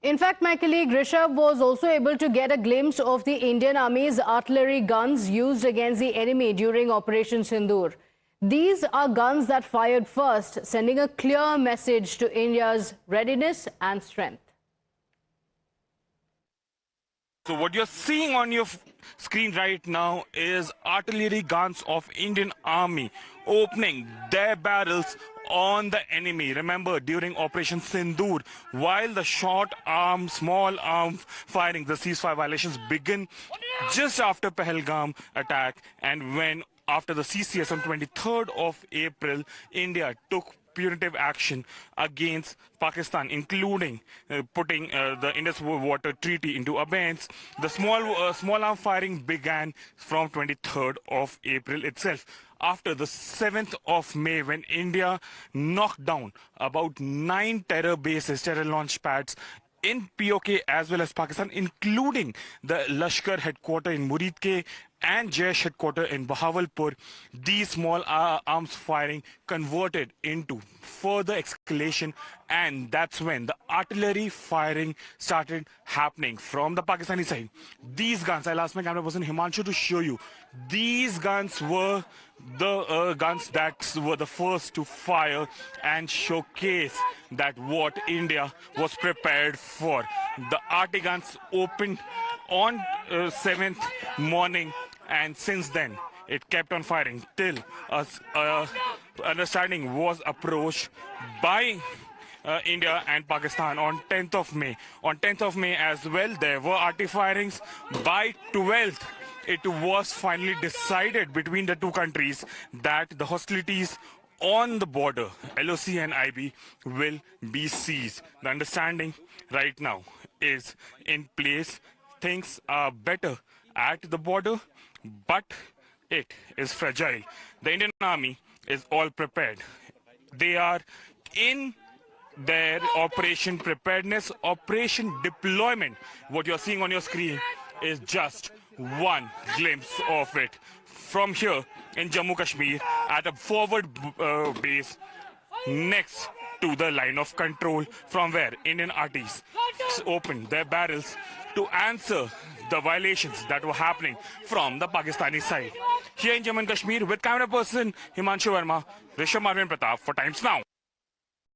In fact, my colleague Rishabh was also able to get a glimpse of the Indian Army's artillery guns used against the enemy during Operation Sindoor. These are guns that fired first, sending a clear message to India's readiness and strength. So what you're seeing on your screen right now is artillery guns of Indian Army opening their barrels on the enemy. Remember, during Operation Sindoor, while the short arm, small arm firing, the ceasefire violations begin just after Pahalgam attack, and when after the CCS on 23rd of April, India took punitive action against Pakistan, including putting the Indus Water Treaty into abeyance. The small arm firing began from 23rd of April itself. After the 7th of May, when India knocked down about 9 terror bases, terror launch pads in POK as well as Pakistan, including the Lashkar headquarters in Muridke and Jaish headquarters in Bahawalpur, these small arms firing converted into further escalation, and that's when the artillery firing started happening from the Pakistani side. These guns, I'll ask my camera person Himanshu to show you. These guns were the guns that were the first to fire and showcase that what India was prepared for. The RT guns opened on 7th morning, and since then it kept on firing till understanding was approached by India and Pakistan on 10th of May. On 10th of May as well, there were RT firings. By 12th, it was finally decided between the two countries that the hostilities on the border, LOC and IB, will be ceased. The understanding right now is in place. Things are better at the border, but it is fragile. The Indian Army is all prepared. They are in their operation preparedness, operation deployment. What you're seeing on your screen is just one glimpse of it. From here in Jammu Kashmir, at a forward base next to the line of control, from where Indian RTs opened their barrels to answer the violations that were happening from the Pakistani side. Here in Jammu and Kashmir, with camera person Himanshu Verma, Rishabh Marvin Pratap for Times Now.